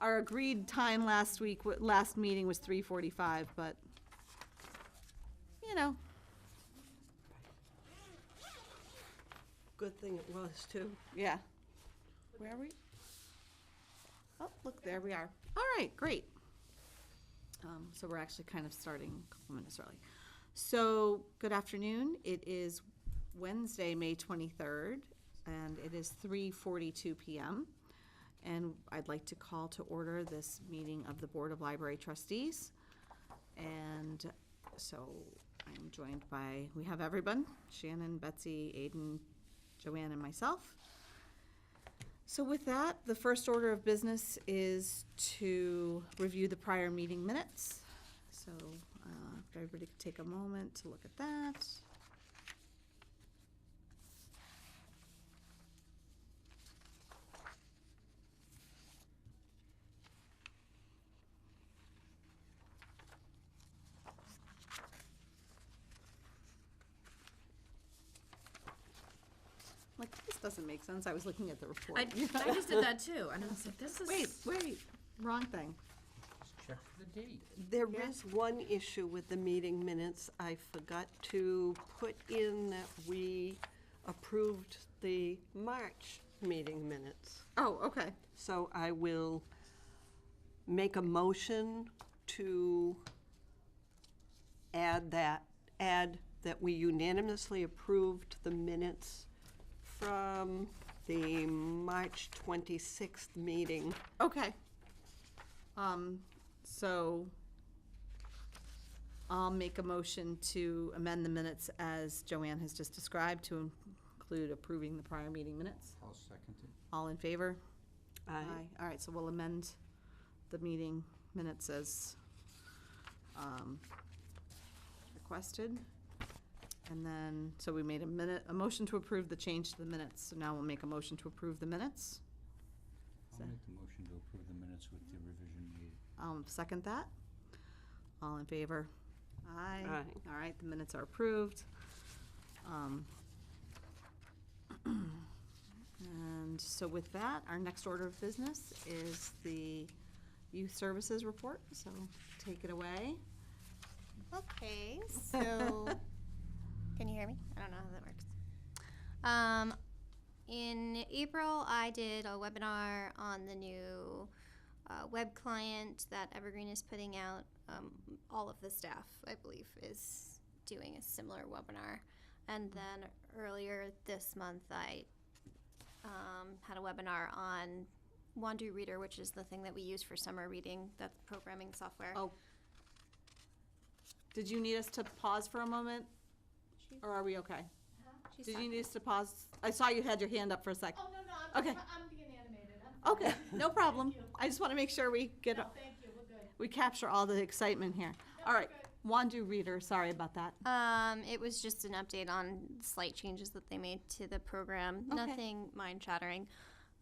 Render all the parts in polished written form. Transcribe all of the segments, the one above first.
our agreed time last meeting was 3:45, but, you know, Good thing it was, too. yeah. Where are we? Oh, look, there we are. All right, great. So we're actually kind of starting a couple minutes early. So, good afternoon. It is Wednesday, May 23rd, and it is 3:42 p.m. And I'd like to call to order this meeting of the Board of Library Trustees. And so I'm joined by, we have everyone, Shannon, Betsy, Aiden, Joanne, and myself. So with that, the first order of business is to review the prior meeting minutes. So if everybody could take a moment to look at that. Like, this doesn't make sense. I was looking at the report. I just did that too, and I was like, this is. Wait, wrong thing. Just check for the date. There Yeah. is one issue with the meeting minutes. I forgot to put in that we approved the March meeting minutes. Oh, okay. So I will make a motion to add that we unanimously approved the minutes from the March 26th meeting. Okay. So I'll make a motion to amend the minutes as Joanne has just described to include approving the prior meeting minutes. I'll second it. All in favor? Aye. All right, so we'll amend the meeting minutes as requested. And then, so we made a motion to approve the change to the minutes. So now we'll make a motion to approve the minutes. I'll make the motion to approve the minutes with the revision made. Second that. All in favor? Aye. Aye. All right, the minutes are approved. And so with that, our next order of business is the youth services report, so take it away. Okay, so can you hear me? I don't know how that works. In April, I did a webinar on the new web client that Evergreen is putting out. All of the staff, I believe, is doing a similar webinar. And then earlier this month, I had a webinar on Wandu Reader, which is the thing that we use for summer reading, that's programming software. Oh. Did you need us to pause for a moment? Or are we okay? She's Did you talking. need us to pause? I saw you had your hand up for a sec. Oh, no, Okay. I'm being animated. I'm Okay, no problem. Thank you. I just want to make sure we get, No, thank you, we're good. we capture all the excitement here. All right, Wandu Reader, sorry about that. It was just an update on slight changes that they made to the program. Okay. Nothing mind-shattering.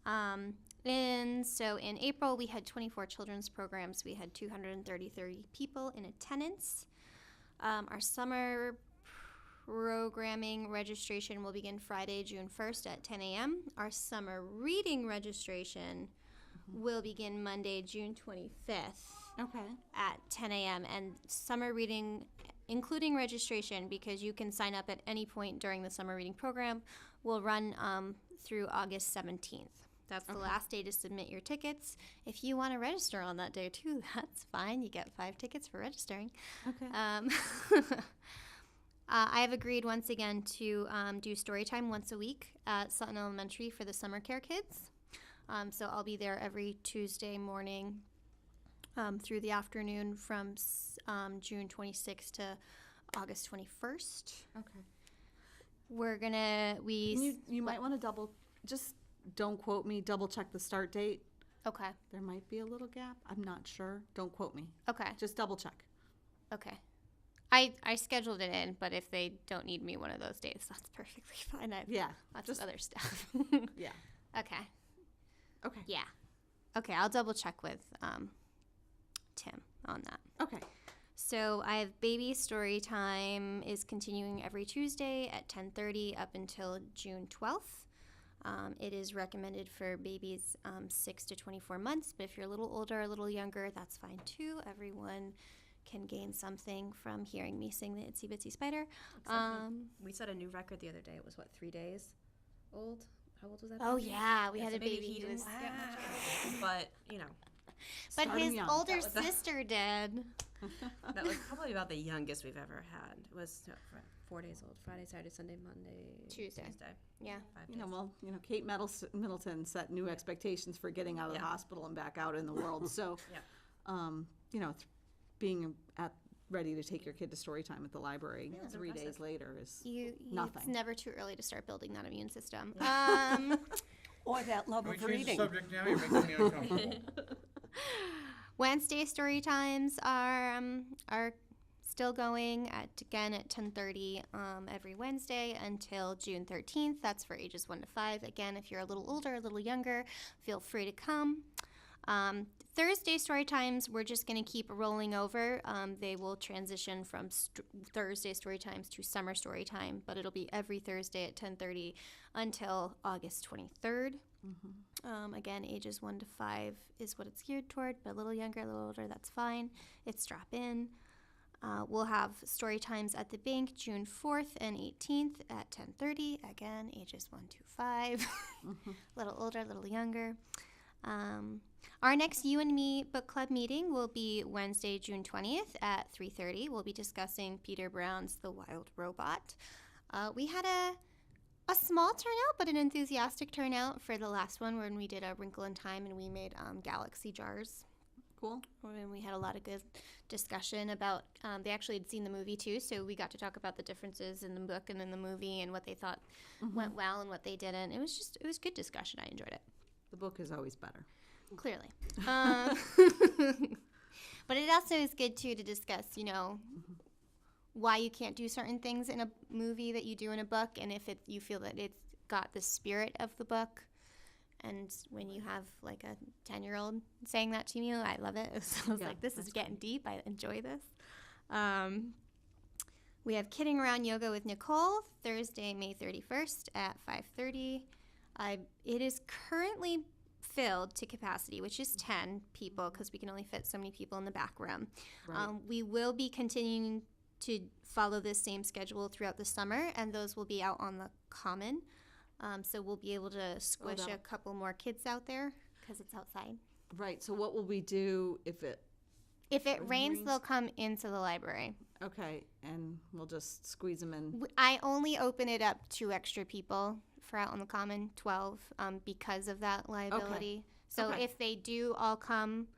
And so in April, we had 24 children's programs. We had 230 people in attendance. Our summer programming registration will begin Friday, June 1st at 10 a.m. Our summer reading registration will begin Monday, June 25th. Okay. At 10 a.m. and summer reading, including registration, because you can sign up at any point during the summer reading program, will run through August 17th. That's the last day to submit your tickets. If you want to register on that day too, that's fine. You get 5 tickets for registering. Okay. I have agreed once again to do story time once a week at Sutton Elementary for the summer care kids. So I'll be there every Tuesday morning through the afternoon from June 26th to August 21st. Okay. We're gonna, You might want to just don't quote me, double check the start date. Okay, There might be a little gap. I'm not sure. Don't quote me. okay, Just double check. okay. I scheduled it in, but if they don't need me one of those days, that's perfectly fine. I have Yeah. lots Just, of other stuff. yeah. Okay, Okay. yeah. Okay, I'll double check with Tim on that. Okay. So I have baby story time is continuing every Tuesday at 10:30 up until June 12th. It is recommended for babies 6 to 24 months, but if you're a little older, a little younger, that's fine too. Everyone can gain something from hearing me sing the Itsy Bitsy Spider. We set a new record the other day. It was, what, 3 days old? How old was that? Oh baby? yeah, we had so a maybe baby he who was, didn't get much, but, you know, but Start 'em his young. older That was- sister did. that was probably about the youngest we've ever had. It was 4 days old. Friday, Saturday, Sunday, Monday, Tuesday. Yeah. 5 You days. know, well, Kate Middleton set new expectations for getting out of the Yeah. hospital and back out in the world. So, Yeah. being ready to take your kid to story time at the library Yeah, it's 3 days impressive. later is It's Nothing. never too early to start building that immune system. Or that love Can we of change the reading. subject now? You're making me uncomfortable. Wednesday story times are still going at 10:30 every Wednesday until June 13th. That's for ages 1 to 5. Again, if you're a little older, a little younger, feel free to come. Thursday story times, we're just going to keep rolling over. They will transition from Thursday story times to summer story time, but it'll be every Thursday at 10:30 until August 23rd. Again, ages 1 to 5 is what it's geared toward, but a little younger, a little older, that's fine. It's drop in. We'll have story times at the bank June 4th and 18th at 10:30. Again, ages 1 to 5, a little older, a little younger. Our next You and Me book club meeting will be Wednesday, June 20th at 3:30. We'll be discussing Peter Brown's The Wild Robot. We had a small turnout, but an enthusiastic turnout for the last one when we did A Wrinkle in Time and we made galaxy jars. cool. And we had a lot of good discussion about, they actually had seen the movie too, so we got to talk about the differences in the book and in the movie and what they thought went well and what they didn't. It was good discussion. I enjoyed it. The book is always better. Clearly. But it also is good too to discuss, why you can't do certain things in a movie that you do in a book, and if you feel that it's got the spirit of the book. And when you have like a 10-year-old saying that to you, I love it. So I was Yeah, like, this is that's getting deep. I enjoy this. We have Kidding Around Yoga with Nicole, Thursday, May 31st at 5:30. It is currently filled to capacity, which is 10 people because we can only fit so many people in the back room. Right. We will be continuing to follow this same schedule throughout the summer, and those will be out on the common. So we'll be able to squish a that'll- couple more kids out there because it's outside. Right. So what will we do if it? If it rains, Rains? they'll come into the library. Okay, and we'll just squeeze them in. I only open it up to extra people for out on the common, 12, because of that liability. So Okay. if they do all come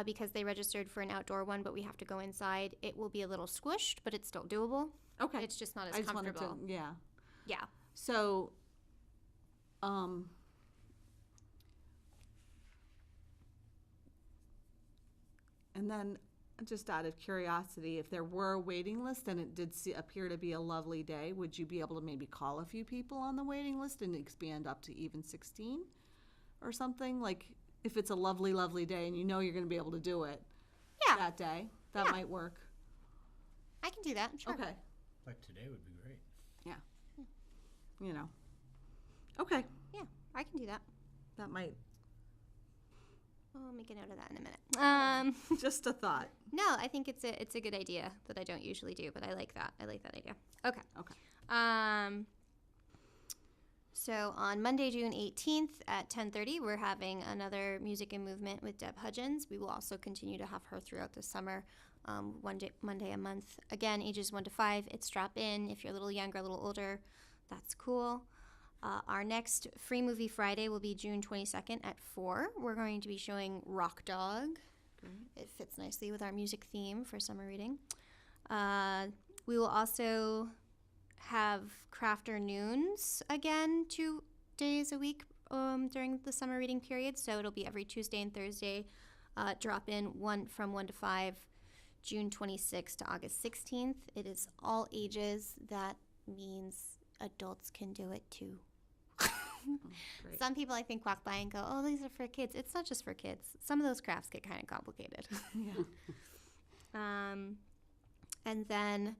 because they registered for an outdoor one, but we have to go inside, it will be a little squished, but it's still doable. Okay. It's just not as I just wanted comfortable. to. Yeah. Yeah. So, and then just out of curiosity, if there were a waiting list and it did appear to be a lovely day, would you be able to maybe call a few people on the waiting list and expand up to even 16 or something? Like if it's a lovely, lovely day and you know you're going to be able to do it Yeah. that day, that Yeah. might work. I can do that. Sure. Okay. Like today would be great. Okay. Yeah, I can do that. That might, I'll make a note of that in a minute. just a thought. No, I think it's a good idea that I don't usually do, but I like that. I like that idea. Okay. Okay. So on Monday, June 18th at 10:30, we're having another Music and Movement with Deb Hudgens. We will also continue to have her throughout the summer, Monday a month. Again, ages 1 to 5. It's drop in. If you're a little younger, a little older, that's cool. Our next Free Movie Friday will be June 22nd at 4. We're going to be showing Rock Dog. It fits nicely with our music theme for summer reading. We will also have Crafternoons again 2 days a week during the summer reading period. So it'll be every Tuesday and Thursday. Drop in from 1 to 5, June 26th to August 16th. It is all ages. That means adults can do it too. Great. Some people I think walk by and go, oh, these are for kids. It's not just for kids. Some of those crafts get kind of complicated. Yeah. And then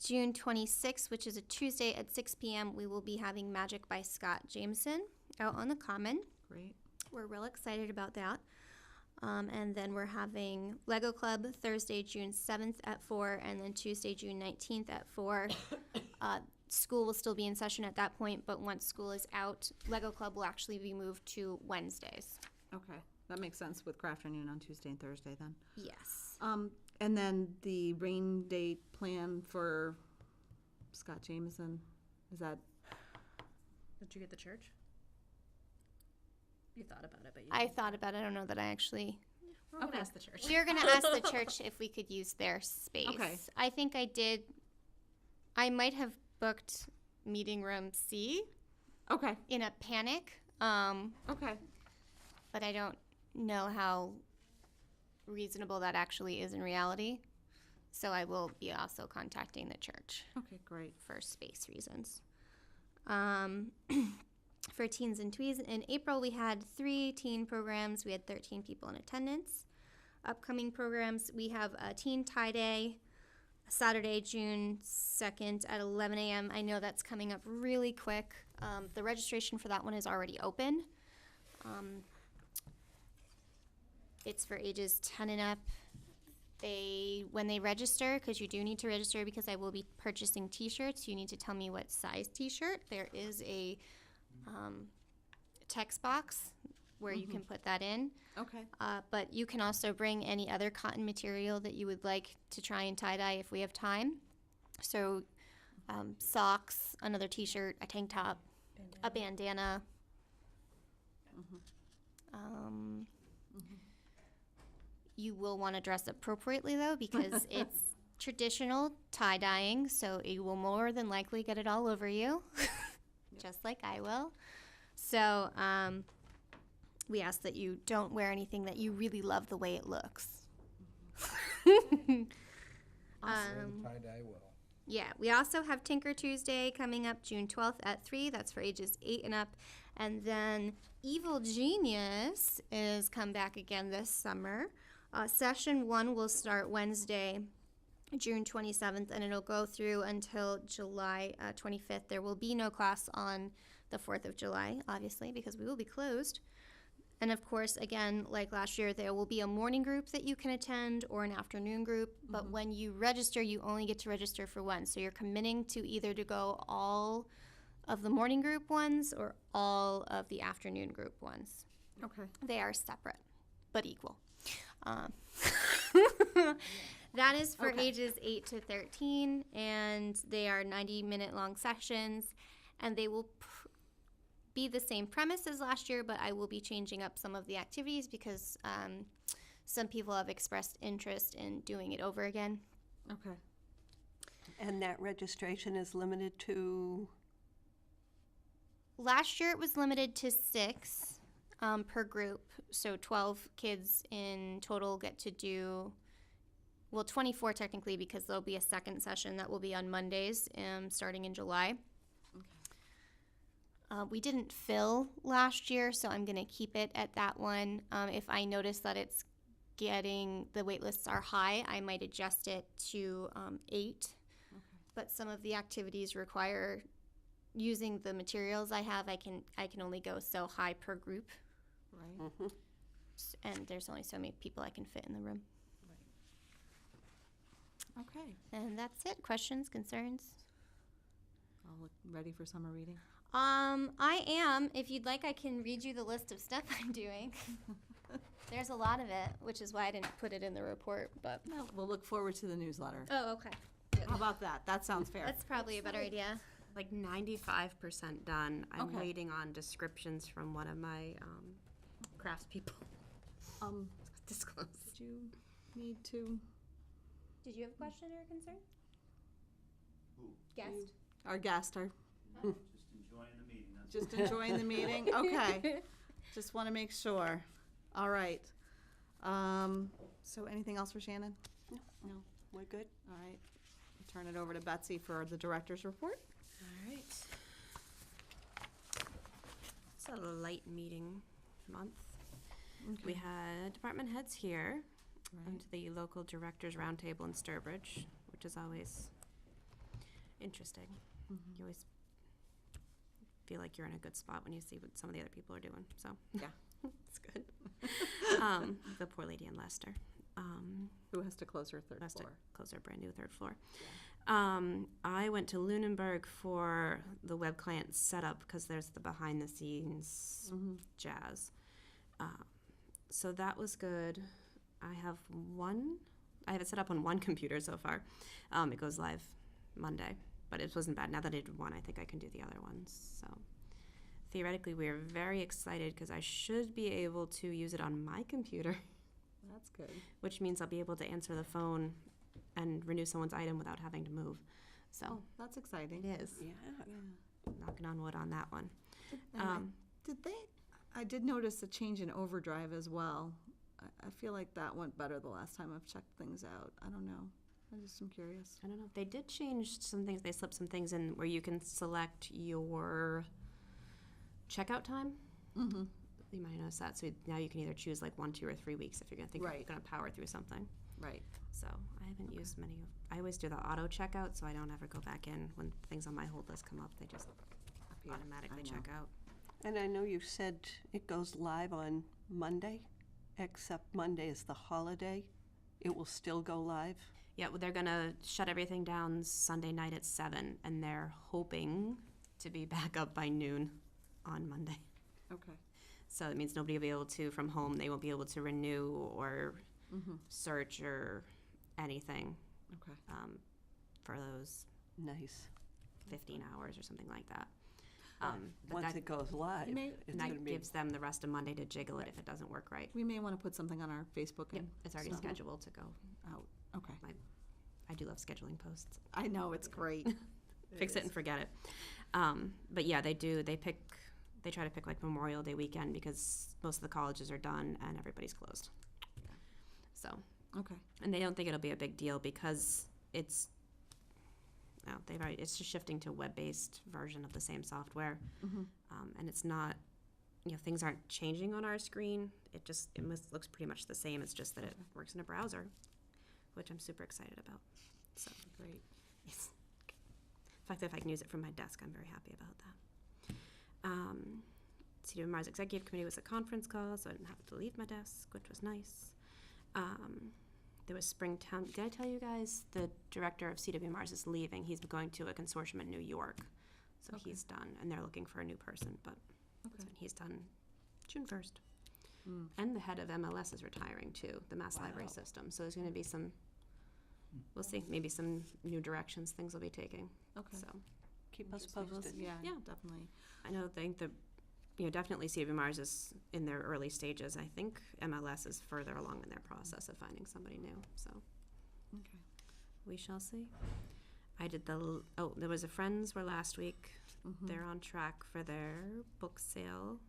June 26th, which is a Tuesday at 6 p.m., we will be having Magic by Scott Jameson out on the Common. Great. We're real excited about that. And then we're having Lego Club Thursday, June 7th at 4, and then Tuesday, June 19th at 4. School will still be in session at that point, but once school is out, Lego Club will actually be moved to Wednesdays. Okay, that makes sense with craft afternoon on Tuesday and Thursday then. Yes. And then the rain date plan for Scott Jameson, is that, Did you get the church? You thought about it, but you I thought about it. I don't know that I actually. We're gonna Okay. ask the church. We were going to ask the church if we could use their space. Okay. I think I did. I might have booked meeting room C okay, in a panic, okay. but I don't know how reasonable that actually is in reality. So I will be also contacting the church Okay, great. for space reasons. For teens and tweens, in April we had 3 teen programs. We had 13 people in attendance. Upcoming programs, we have a teen tie day, Saturday, June 2nd at 11 a.m. I know that's coming up really quick. The registration for that one is already open. It's for ages 10 and up. When they register, because you do need to register because I will be purchasing t-shirts, you need to tell me what size t-shirt. There is a text box where you can put that in. Okay, But you can also bring any other cotton material that you would like to try and tie-dye if we have time. So socks, another t-shirt, a tank top, a bandana. You will want to dress appropriately, though, because it's traditional tie-dyeing, so you will more than likely get it all over you, just like I will. So we ask that you don't wear anything that you really love the way it looks. Tie-dye well. Yeah, we also have Tinker Tuesday coming up June 12th at 3. That's for ages 8 and up. And then Evil Genius is come back again this summer. Session 1 will start Wednesday, June 27th, and it'll go through until July 25th. There will be no class on the 4th of July, obviously, because we will be closed. And of course, again, like last year, there will be a morning group that you can attend or an afternoon group. But when you register, you only get to register for one. So you're committing to either to go all of the morning group ones or all of the afternoon group ones. okay. They are separate, but equal. That is for Okay. ages 8 to 13, and they are 90-minute long sessions, and they will be the same premise as last year, but I will be changing up some of the activities because some people have expressed interest in doing it over again. Okay. And that registration is limited to, Last year it was limited to 6 per group, so 12 kids in total get to do, well, 24 technically, because there'll be a second session that will be on Mondays starting in July. We didn't fill last year, so I'm going to keep it at that one. If I notice that it's the wait lists are high, I might adjust it to 8. But some of the activities require using the materials I have. I can only go so high per group, Right. and there's only so many people I can fit in the room. Okay. And that's it. Questions, concerns? All look ready for summer reading? I am. If you'd like, I can read you the list of stuff I'm doing. There's a lot of it, which is why I didn't put it in the report, but. No, we'll look forward to the newsletter. Oh, okay. How about that? That sounds fair. That's probably a better idea. Like 95% done. I'm Okay. waiting on descriptions from one of my craftspeople. Disclose. Did you need to, Did you have a question or a concern? Guest? our guest, our, Just enjoying the meeting, that's just enjoying the meeting? Okay. Just want to make sure. All right. So anything else for Shannon? No. we're good? All right. I'll turn it over to Betsy for the director's report. All right. It's a light meeting month. We had department heads here and the local directors roundtable in Sturbridge, which is always interesting. Mhm. You always feel like you're in a good spot when you see what some of the other people are doing. So Yeah. it's good. The poor lady in Leicester. Who has to close her third Has to floor? close our brand new third floor. I went to Lunenburg for the web client setup because there's the behind the scenes Mhm. jazz. So that was good. I have it set up on one computer so far. It goes live Monday, but it wasn't bad. Now that I did one, I think I can do the other ones. So theoretically, we are very excited because I should be able to use it on my computer, That's good. which means I'll be able to answer the phone and renew someone's item without having to move. So Oh, that's exciting. it is. Yeah. Yeah. Knocking on wood on that one. And I did notice a change in overdrive as well. I feel like that went better the last time I've checked things out. I don't know. I just am curious. I don't know. They did change some things. They slipped some things in where you can select your checkout time. Mm-hmm. You might notice that. So now you can either choose like 1, 2, or 3 weeks if you're going to think Right. you're going to power through something. Right. So I haven't used many. I always do the auto checkout, so I don't ever go back in when things on my hold list come up. They just automatically I know. check out. And I know you said it goes live on Monday, except Monday is the holiday. It will still go live? Yeah, well, they're going to shut everything down Sunday night at 7, and they're hoping to be back up by noon on Monday. Okay. So it means nobody will be able to, from home, they won't be able to renew or Mm-hmm. search or anything Okay. for those Nice. 15 hours or something like that. But But once that, it goes live, may- it's and going to that be gives them the rest of Monday to jiggle it if it doesn't work right. We may want to put something on our Facebook Yep, and it's already stuff scheduled to go. out. Okay. I do love scheduling posts. I know, it's great. Fix it and forget it. But yeah, they try to pick like Memorial Day weekend because most of the colleges are done and everybody's closed. So, Okay. and they don't think it'll be a big deal because it's just shifting to a web-based version of the same software. Mm-hmm. And it's not, things aren't changing on our screen. It looks pretty much the same. It's just that it works in a browser, which I'm super excited about. So Great. yes. In fact, if I can use it from my desk, I'm very happy about that. CW Mars Executive Committee was a conference call, so I didn't have to leave my desk, which was nice. There was Springtown. Did I tell you guys the director of CW Mars is leaving? He's going to a consortium in New York. So Okay. he's done, and they're looking for a new person, but Okay. he's done June 1st. Mm. And the head of MLS is retiring too, the Mass Library Wow. System. So there's going to be we'll see, maybe some new directions things will be taking. Okay. So keep us Interesting. posted. Yeah, Yeah. definitely. I think that, definitely CW Mars is in their early stages. I think MLS is further along in their process of finding somebody new. So Okay. we shall see. I did there was a Friends were last week. Mhm. They're on track for their book sale.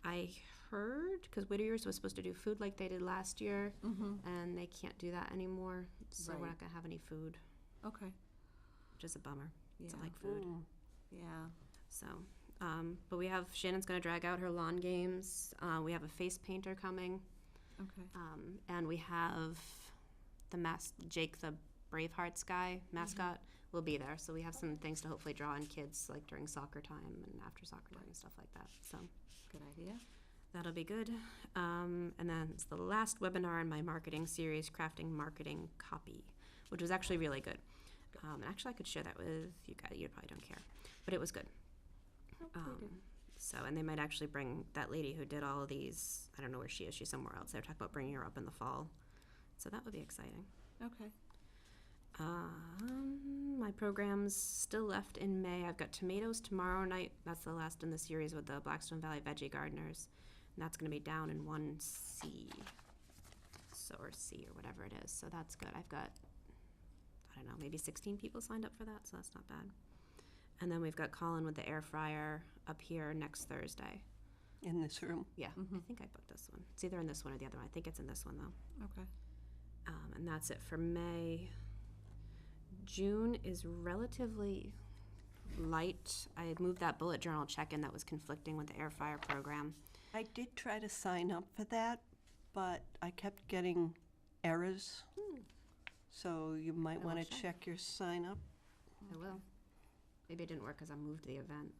I heard, because Whittier's was supposed to do food like they did last year, Mm-hmm. and they can't do that anymore. So we're Right. not going to have any food, Okay. which is a bummer. Yeah. I like food. Mm. Yeah. So, but we have, Shannon's going to drag out her lawn games. We have a face painter coming. Okay. And we have Jake the Bravehearts guy, mascot, will be there. So we have some things to hopefully draw in kids, like during soccer time and after soccer time and stuff like that. So Good idea. that'll be good. And then it's the last webinar in my marketing series, Crafting Marketing Copy, which was actually really good. And actually, I could share that with you guys. You probably don't care, but it was good. And they might actually bring that lady who did all of these. I don't know where she is. She's somewhere else. They were talking about bringing her up in the fall. So that would be exciting. Okay. My program's still left in May. I've got tomatoes tomorrow night. That's the last in the series with the Blackstone Valley Veggie Gardeners. And that's going to be down in 1C. Or C or whatever it is. So that's good. I've got, I don't know, maybe 16 people signed up for that. So that's not bad. And then we've got Colin with the air fryer up here next Thursday. In this room. Yeah, I think I booked this one. It's either in this one or the other one. I think it's in this one, though. Okay. And that's it for May. June is relatively light. I moved that bullet journal check-in that was conflicting with the air fryer program. I did try to sign up for that, but I kept getting errors. So you might I will want to check. check your sign up. I will. Maybe it didn't work because I moved the event,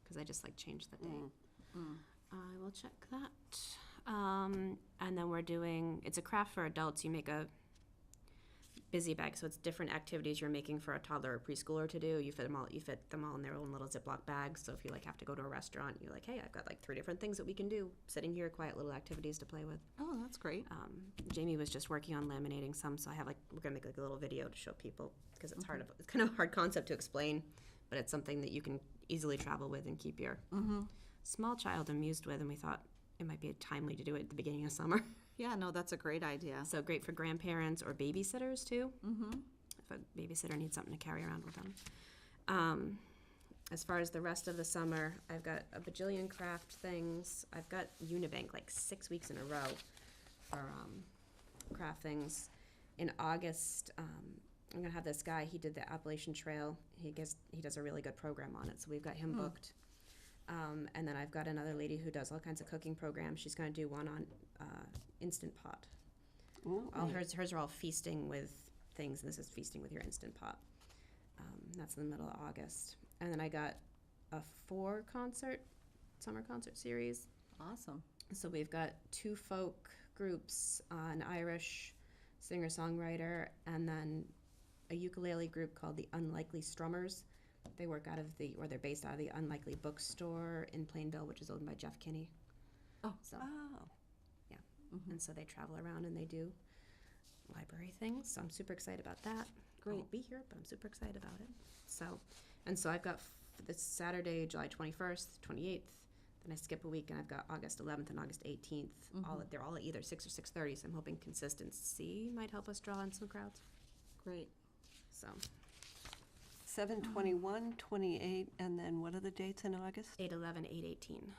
because I just like changed the date. I will check that. And then we're doing, it's a craft for adults. You make a busy bag, so it's different activities you're making for a toddler or preschooler to do. You fit them all in their own little Ziploc bags. So if you like have to go to a restaurant, you're like, hey, I've got like 3 different things that we can do sitting here, quiet little activities to play with. Oh, that's great. Jamie was just working on laminating some, so I have we're gonna make like a little video to show people, because it's it's kind of a hard concept to explain, but it's something that you can easily travel with and keep your small child amused with, and we thought it might be timely to do it at the beginning of summer. Yeah, no, that's a great idea. So great for grandparents or babysitters too. If a babysitter needs something to carry around with them. As far as the rest of the summer, I've got a bajillion craft things. I've got Unibank like 6 weeks in a row for craft things. In August, I'm gonna have this guy. He did the Appalachian Trail. He does a really good program on it, so we've got him booked. And then I've got another lady who does all kinds of cooking programs. She's going to do one on Instant Pot. All hers are all feasting with things, and this is feasting with your Instant Pot. That's in the middle of August. And then I got a 4 summer concert series. Awesome. So we've got 2 folk groups, an Irish singer-songwriter, and then a ukulele group called the Unlikely Strummers. They work they're based out of the Unlikely Bookstore in Plainville, which is owned by Jeff Kinney. Oh. So, yeah. And so they travel around and they do library things. So I'm super excited about that. Great. I won't be here, but I'm super excited about it. So I've got this Saturday, July 21st, 28th. Then I skip a week, and I've got August 11th and August 18th. They're all at either 6 or 6:30. So I'm hoping consistency might help us draw in some crowds. Great. So 7/21, 28, and then what are the dates in August? 8/11, 8/18.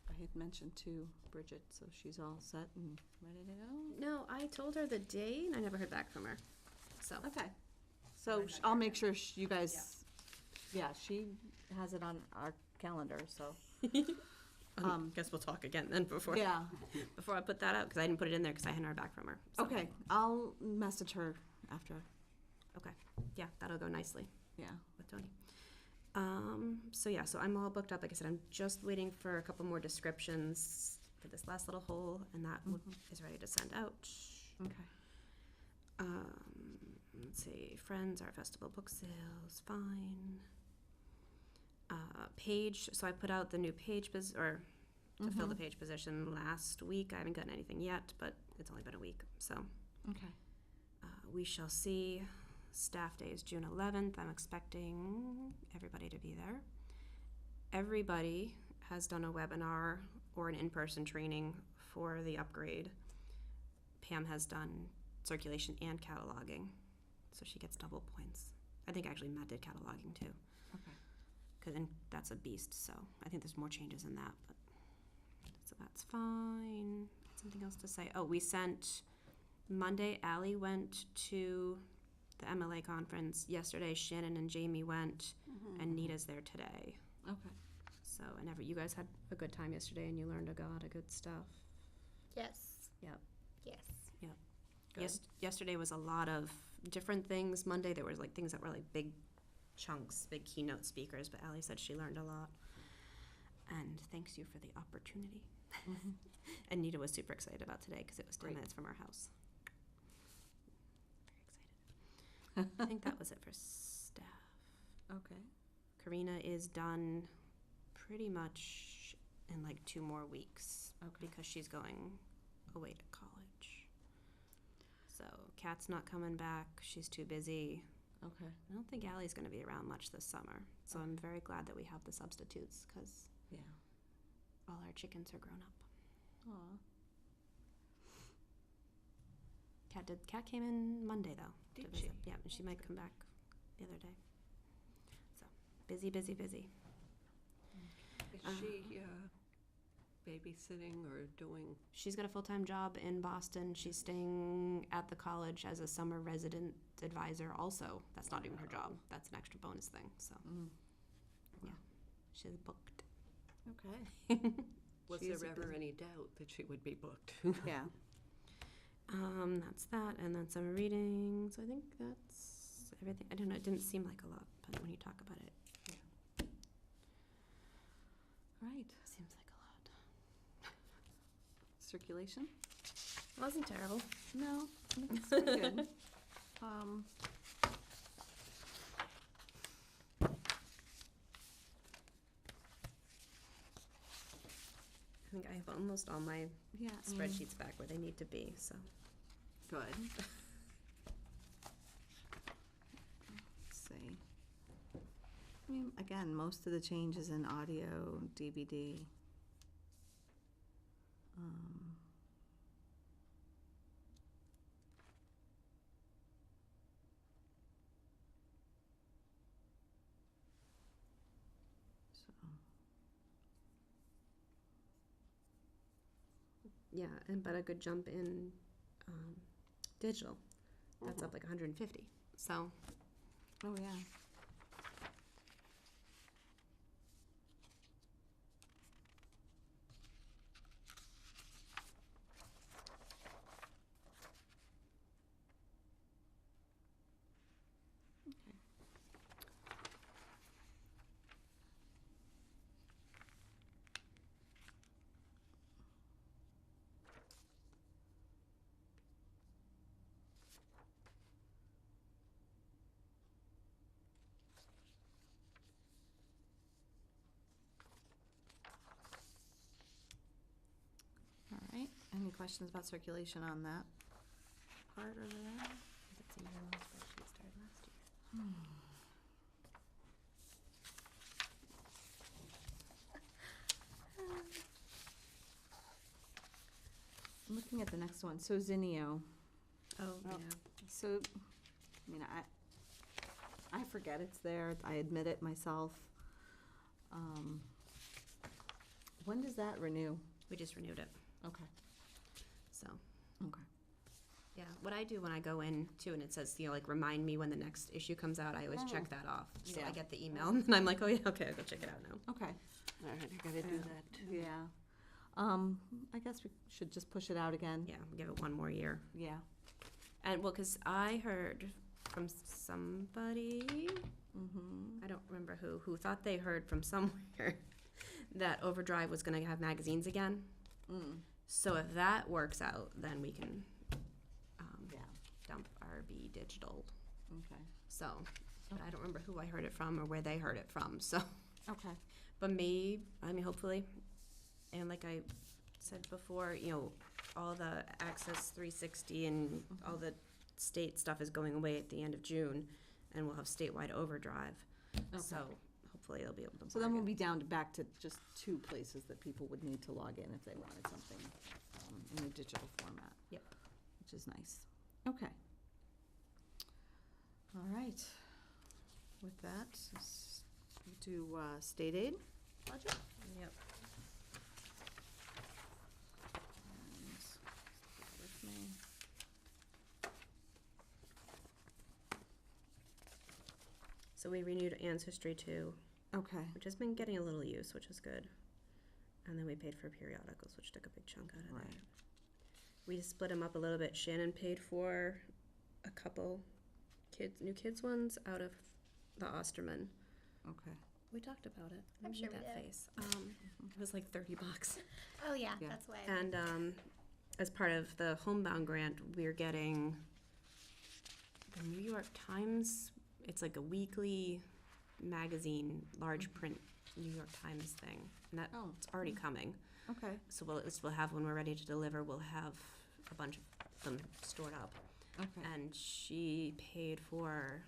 I had mentioned to Bridget, so she's all set and ready to go. No, I told her the date, and I never heard back from her. So Okay. So I'll make sure you guys, yeah, she has it on our calendar, so. guess we'll talk again then before Yeah, before I put that out, because I didn't put it in there because I hadn't heard back from her. So, okay, I'll message her after, okay, yeah, that'll go nicely yeah. with Tony. So I'm all booked up. Like I said, I'm just waiting for a couple more descriptions for this last little hole, and that is ready to send out. Okay. Let's see, Friends, Art Festival, book sales, fine. Page, so I put out the new page to fill the page position last week. I haven't gotten anything yet, but it's only been a week, so. Okay. We shall see. Staff day is June 11th. I'm expecting everybody to be there. Everybody has done a webinar or an in-person training for the upgrade. Pam has done circulation and cataloging, so she gets double points. I think actually Matt did cataloging too. Okay. Because then that's a beast, so I think there's more changes in that, but so that's fine. Something else to say. Oh, we sent Monday, Allie went to the MLA conference. Yesterday, Shannon and Jamie went, and Nita's there today. Okay. So, and you guys had a good time yesterday, and you learned a lot of good stuff. Yes. Yep. Yes. Good. Yesterday was a lot of different things. Monday, there was like things that were like big chunks, big keynote speakers, but Allie said she learned a lot. And thanks you for the opportunity. And Nita was super excited about today because it was 10 minutes from our house. Very excited. I think that was it for staff. Okay. Karina is done pretty much in like 2 more weeks because she's going away to college. So Kat's not coming back. She's too busy. Okay. I don't think Allie's going to be around much this summer. So I'm very glad that we have the substitutes because Yeah. all our chickens are grown up. Aw. Kat came in Monday though. Did to visit. she? Yeah, and she might come back the other day. So busy, busy, busy. Is she babysitting or doing? She's got a full-time job in Boston. She's staying at the college as a summer resident advisor also. That's not even her job. That's an extra bonus thing. So yeah, she's booked. Okay. Was She is there a ever busy- any doubt that she would be booked? Yeah. That's that, and then some reading. So I think that's everything. I don't know. It didn't seem like a lot, but when you talk about it, All right, it seems like a lot. circulation? It wasn't terrible. No, it's pretty good. I think I have almost all my Yeah, spreadsheets back where they need to be. So good. Let's see. I mean, again, most of the changes in audio, DVD. So, yeah, but a good jump in digital. That's up like 150. So oh yeah. All right, any questions about circulation on that part over there? that seems when the spreadsheet started last year. I'm looking at the next one, so Zinio. Oh, Oh. yeah. So, I mean, I forget it's there, I admit it myself. When does that renew? We just renewed it. Okay, So okay. yeah, what I do when I go in too, and it says, like remind me when the next issue comes out, I always check that off. So Yeah. I get the email and I'm like, oh yeah, okay, I'll go check it out now. Okay, All right, I gotta do that too. yeah. I guess we should just push it out again. Yeah, give it one more year. Yeah. And well, because I heard from somebody, Mm-hmm. I don't remember who thought they heard from somewhere that Overdrive was going to have magazines again. So if that works out, then we can Yeah, dump RB Digital. okay. So, but I don't remember who I heard it from or where they heard it from. So, Okay. but hopefully, and like I said before, all the Access 360 and all the state stuff is going away at the end of June, and we'll have statewide Overdrive. So hopefully they'll be able to. So then we'll bargain. be down to back to just 2 places that people would need to log in if they wanted something in a digital format. Yep. Which is nice. Okay. All right. With that, we'll do state aid budget. Yep. And bear with me. So we renewed Ancestry 2, Okay. which has been getting a little use, which is good. And then we paid for periodicals, which took a big chunk out of Right. that. We split them up a little bit. Shannon paid for a couple new kids ones out of the Osterman. Okay. We talked about it. I'm sure we that did. face. It was like $30. Oh yeah, Yeah. that's why. And as part of the Homebound grant, we're getting the New York Times. It's like a weekly magazine, large print New York Times thing, and that's Oh. already coming. Okay. So we'll have when we're ready to deliver. We'll have a bunch of them stored up. Okay. And she paid for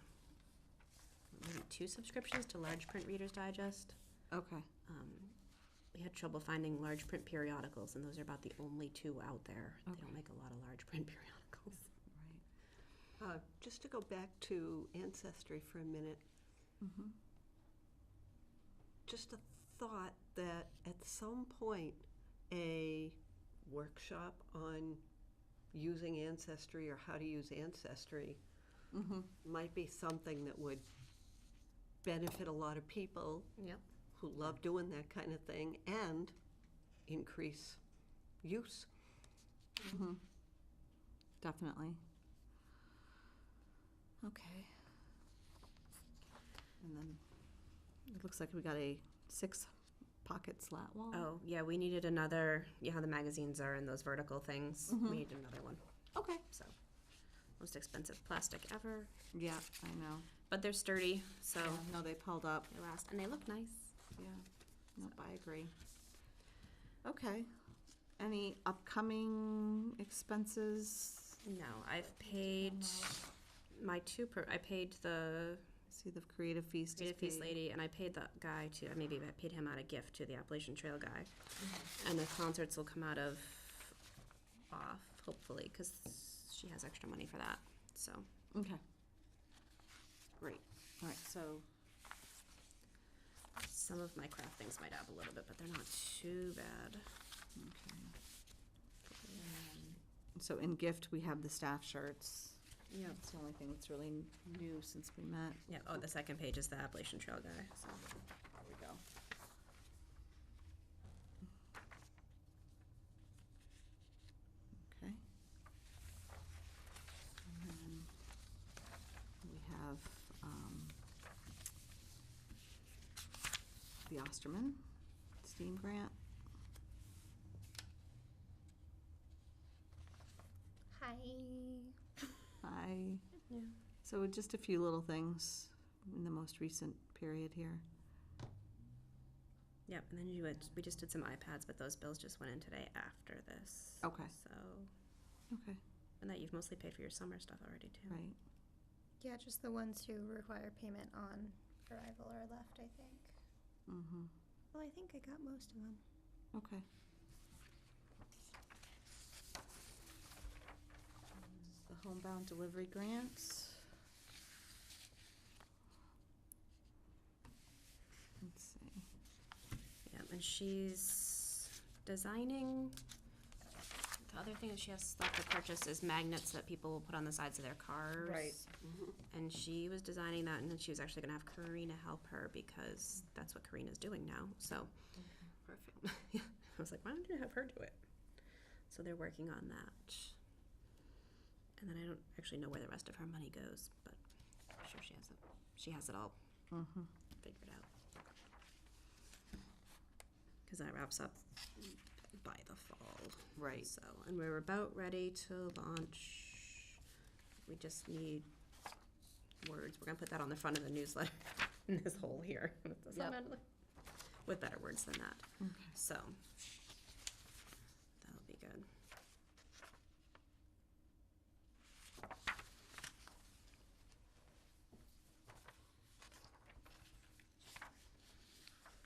maybe 2 subscriptions to Large Print Reader's Digest. Okay. We had trouble finding large print periodicals, and those are about the only 2 out there. They Okay. don't make a lot of large print periodicals. Right. Just to go back to Ancestry for a minute, Mm-hmm. just a thought that at some point, a workshop on using Ancestry or how to use Ancestry Mm-hmm. might be something that would benefit a lot of people Yep. who love doing that kind of thing and increase use. Mm-hmm. definitely. Okay. And then it looks like we got a 6-pocket slat wall. Oh, yeah, we needed another, you know how the magazines are in those vertical things? Mhm. We need another one, Okay. so. Most expensive plastic ever, Yeah, I know. but they're sturdy, so Yeah, no, they pulled up. they last, and they look nice. Yeah, nope, I agree. Okay. Any upcoming expenses? No, I've paid I paid the See the creative feast is Creative Feast paid. lady, and I paid the guy to, maybe I paid him out a gift to the Appalachian Trail guy. And the concerts will come out of off, hopefully, because she has extra money for that, so. Okay. Great. All right, so, Some of my craft things might have a little bit, but they're not too bad. okay. So in gift, we have the staff shirts. Yeah. That's the only thing that's really new since we met. Yeah, oh, the second page is the Appalachian Trail guy, so. There we go. Okay. And then we have, the Osterman STEAM grant. Hi. Yeah. So just a few little things in the most recent period here. Yep, and then we just did some iPads, but those bills just went in today after this. Okay. So, Okay, and that you've mostly paid for your summer stuff already too. right. Yeah, just the ones who require payment on arrival are left, I think. Mm-hmm. Well, I think I got most of them. Okay. The homebound delivery grants. Let's see. Yeah, and she's designing, the other thing that she has left to purchase is magnets that people will put on the sides of their cars. Right. And she was designing that, and then she was actually gonna have Karina help her, because that's what Karina's doing now, so. Perfect. Yeah, I was like, why don't you have her do it? So they're working on that. And then I don't actually know where the rest of her money goes, but I'm sure she has it all Mm-hmm. figured out. Because that wraps up by the fall. Right. So, and we're about ready to launch. We just need words. We're gonna put that on the front of the newsletter in this hole here. With better words than that. Okay. So, that'll be good.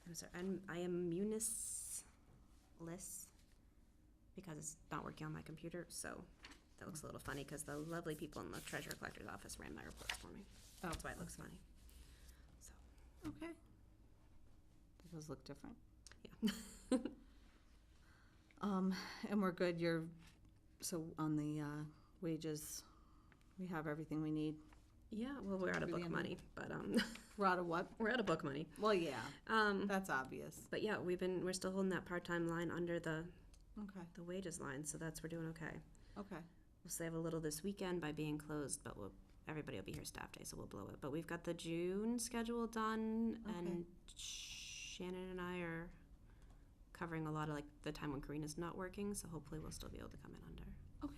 I'm sorry, I am Munis list because it's not working on my computer, so that looks a little funny because the lovely people in the treasurer collector's office ran my reports for me. Oh, That's why it looks funny. So, Okay. Those look different. yeah. And we're good, so on the, wages, we have everything we need. Yeah, well, we're out of Through the book end. money, but We're out of what? we're out of book money. Well, yeah, that's obvious. But yeah, we're still holding that part-time line under the Okay, wages line, so we're doing okay. okay. We'll save a little this weekend by being closed, but everybody will be here staff day, so we'll blow it. But we've got the June schedule done, and Okay. Shannon and I are covering a lot of like the time when Karina's not working, so hopefully we'll still be able to come in under. Okay,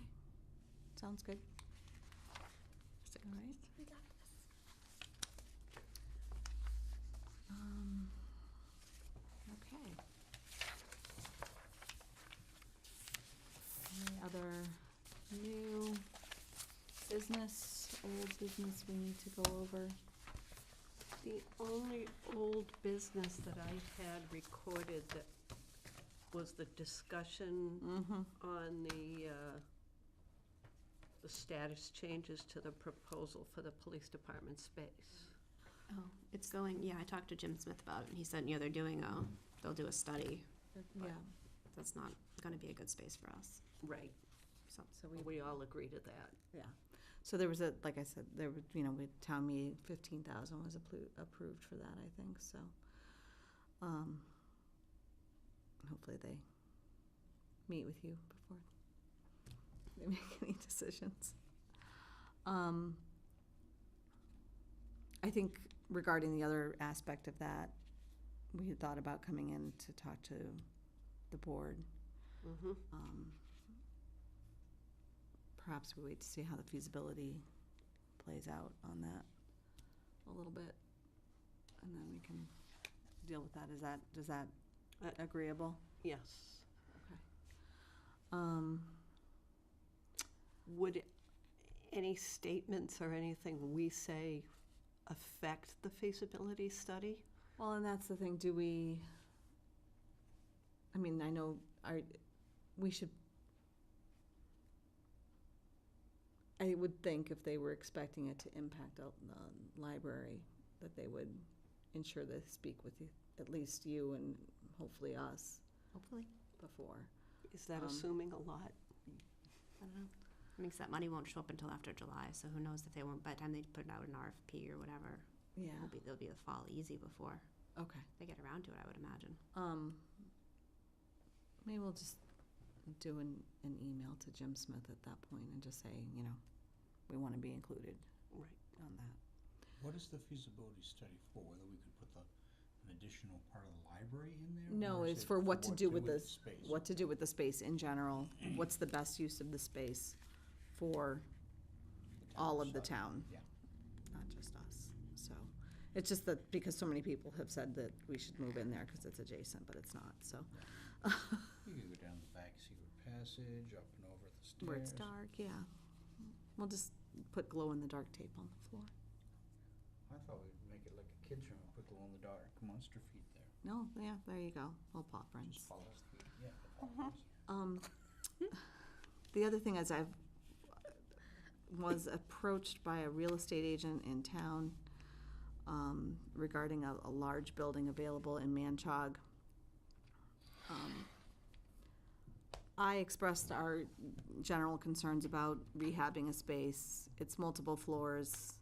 sounds good. All right. We got this. Okay. Any other new business, old business we need to go over? The only old business that I had recorded that was the discussion Mm-hmm. on the status changes to the proposal for the police department space. Oh, it's going. Yeah, I talked to Jim Smith about it, and he said, they'll do a study. Yeah, That's not going to be a good space for us. Right. So so We all agree to that. yeah. So there was like I said, there was, with town meeting, 15,000 was approved for that, I think, so. Hopefully they meet with you before. they make any decisions. I think regarding the other aspect of that, we had thought about coming in to talk to the board. Mhm. Perhaps we wait to see how the feasibility plays out on that a little bit, and then we can deal with that. Is that agreeable? Yes. Okay. Would any statements or anything we say affect the feasibility study? Well, and that's the thing, I mean, I know we should, I would think if they were expecting it to impact the library, that they would ensure they speak with you, at least you and hopefully us Hopefully. before. Is that Um, assuming a lot? I don't know. I mean, 'cause that money won't show up until after July, so who knows if they won't, by the time they put out an RFP or whatever, Yeah, they'll be the fall easy before okay. they get around to it, I would imagine. Maybe we'll just do an email to Jim Smith at that point and just say, we want to be included Right. on that. What is the feasibility study for? Whether we could put an additional part of the library in there? No, or is it's it for what to do with the space? what to do with the space in general. What's the best use of the space for all of the town? Yeah. Not just us. So, it's just that because so many people have said that we should move in there because it's adjacent, but it's not, so. You could go down the back secret passage, up and over the stairs. Where it's dark, yeah. We'll just put glow-in-the-dark tape on the floor. I thought we'd make it like a kid's room, put glow-in-the-dark monster feet there. No, yeah, there you go. Little paw Just prints. follows the, yeah. the follows. The other thing is was approached by a real estate agent in town regarding a large building available in Manchog. I expressed our general concerns about rehabbing a space. It's multiple floors.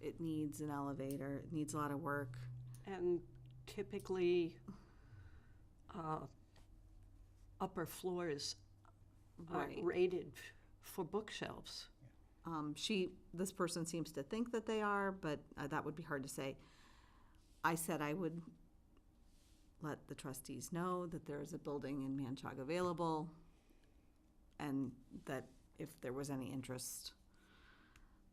It needs an elevator. It needs a lot of work. And typically, upper floors are Right. rated for bookshelves. This person seems to think that they are, but that would be hard to say. I said I would let the trustees know that there is a building in Manchog available, and that if there was any interest,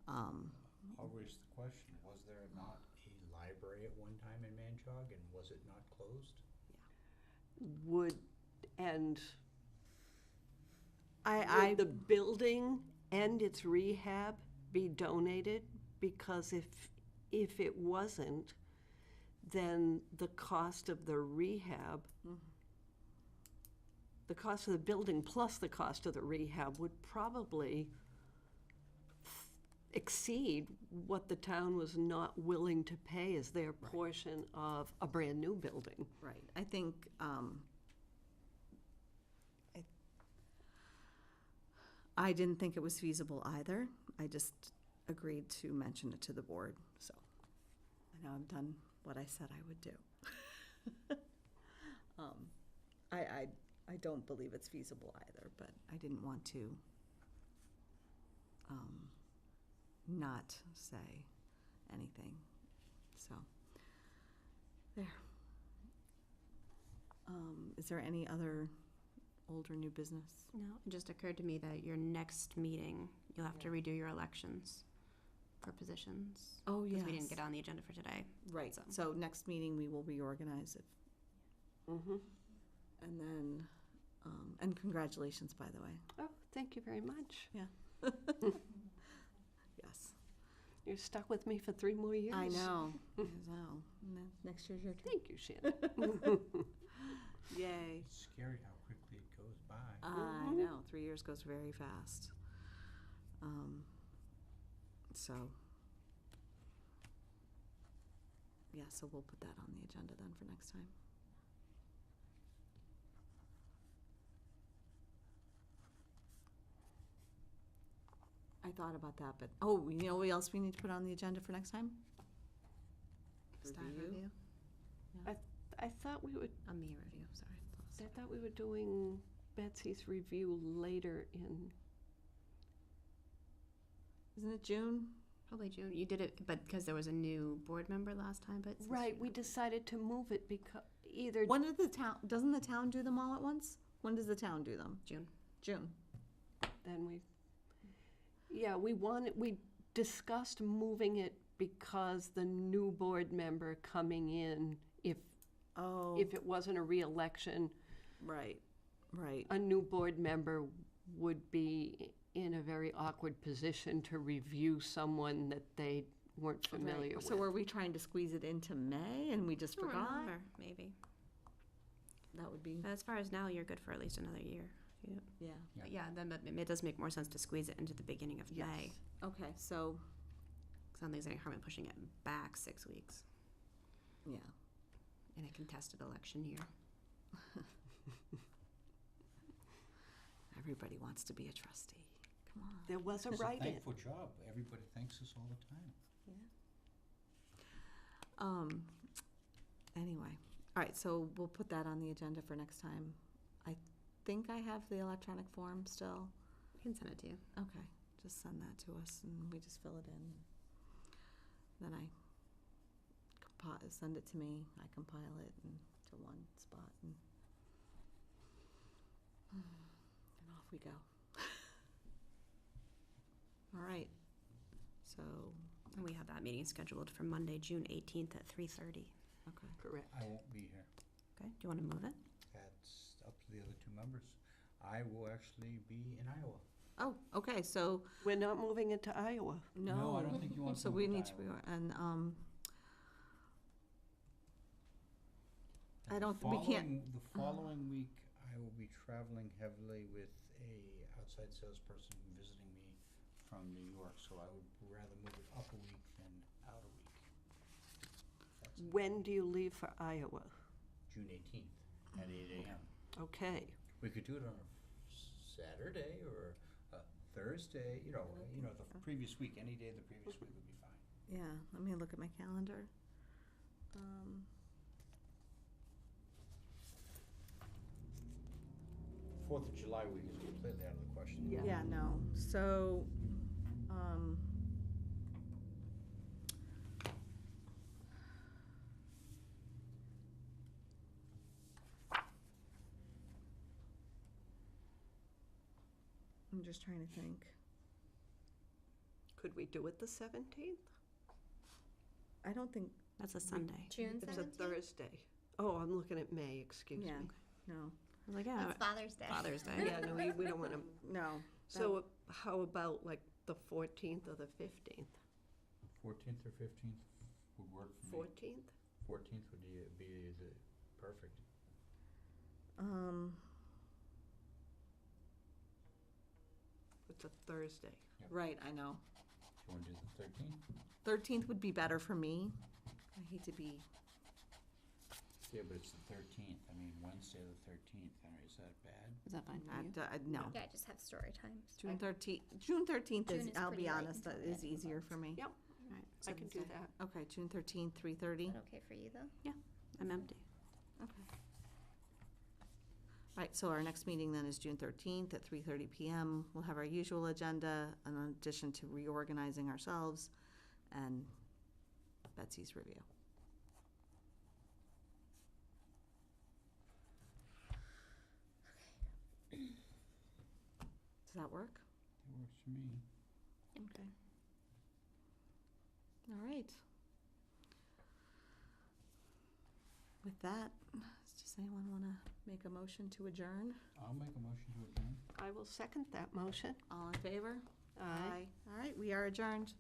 I'll raise the question, was there not a library at one time in Manchog, and was it not closed? Would I the building and its rehab be donated? Because if it wasn't, then the cost of the rehab, the cost of the building plus the cost of the rehab would probably exceed what the town was not willing to pay as their portion of a brand-new building. right. I think I didn't think it was feasible either. I just agreed to mention it to the board. So I know I've done what I said I would do. I don't believe it's feasible either, but I didn't want to not say anything. So there. Is there any other old or new business? No, it just occurred to me that your next meeting, you'll have to redo your elections for positions. Oh, Because we yes. didn't get on the agenda for today. Right, So- so next meeting, we will reorganize it. Mm-hmm. And then, and congratulations, by the way. Oh, thank you very much. Yes. You're stuck with me for 3 more years. I know, I know. And then next year's your turn. Thank you, Shannon. Yay. It's scary how quickly it goes by. I know, 3 years goes very fast. So, yeah, so we'll put that on the agenda then for next time. I thought about that, but, oh, you know what else we need to put on the agenda for next time? Staff Review? review? I thought we would, A me review, sorry. I thought we were doing Betsy's review later in Isn't it June? Probably June. You did it, but because there was a new board member last time, but since Right, you- we decided to move it because either, When did the town, doesn't the town do them all at once? When does the town do them? June. June. then we discussed moving it because the new board member coming in, Oh, if it wasn't a reelection, right, right. a new board member would be in a very awkward position to review someone that they weren't familiar with. So were we trying to squeeze it into May and we just I don't forgot? remember, maybe. That would be, But as far as now, you're good for at least another year. Yeah. yeah. But yeah, then but it does make more sense to squeeze it into the beginning of Yes. May. Okay, so, Because I don't think there's any harm in pushing it back 6 weeks yeah. in a contested election year. Everybody wants to be a trustee. Come on. There was a It's a write-in. thankful job. Everybody thanks us all the time. Anyway, all right, so we'll put that on the agenda for next time. I think I have the electronic form still. I can send it to you. Okay, just send that to us and we just fill it in. Then I send it to me, I compile it into one spot and off we go. All right, so, And we have that meeting scheduled for Monday, June 18th at 3:30. okay. Correct. I won't be here. Okay, do you want to move it? That's up to the other two members. I will actually be in Iowa. Oh, okay, so, We're not moving it to Iowa. no. I don't think you want to So move we it need to, Iowa. and, I And don't, we can't, The following week, I will be traveling heavily with a outside salesperson visiting me from New York, so I would rather move it up a week than out a week. That's When do you leave for Iowa? June 18th at 8 a.m. Okay. We could do it on a Saturday or a Thursday, the previous week, any day the previous week would be fine. yeah, let me look at my calendar. 4th of July week is completely out of the question. Yeah. Yeah, no, so, I'm just trying to think. Could we do it the 17th? I don't think, That's a Sunday. June It's a 17th? Thursday. Oh, I'm looking at May, excuse me. yeah, no, I was like, yeah, That's Father's Day. Father's Day. Yeah, no, we don't want to. no. So how about like the 14th or the 15th? 14th or 15th would work for me. 14th? 14th would be the perfect. It's a Thursday. Right, I know. Do you want to do the 13th? 13th would be better for me. I hate to be, Yeah, but it's the 13th. I mean, Wednesday the 13th. Is that bad? Is that fine for you? no. Yeah, I just have story times. June 13th, June 13th June is, is I'll pretty be light honest, that until the is end of the easier month. for me. Yep, All right, I can do that. Okay, June 13th, 3:30. Is that okay for you though? I'm empty. Okay. Right, so our next meeting then is June 13th at 3:30 PM. We'll have our usual agenda in addition to reorganizing ourselves and Betsy's review. Does that work? That works for me. Okay. All right. With that, does anyone want to make a motion to adjourn? I'll make a motion to adjourn. I will second that motion. All in favor? Aye. All right, we are adjourned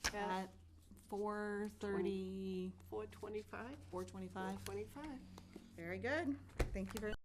At at 4:30, 4:25? 4:25. 4:25. Very good. Thank you very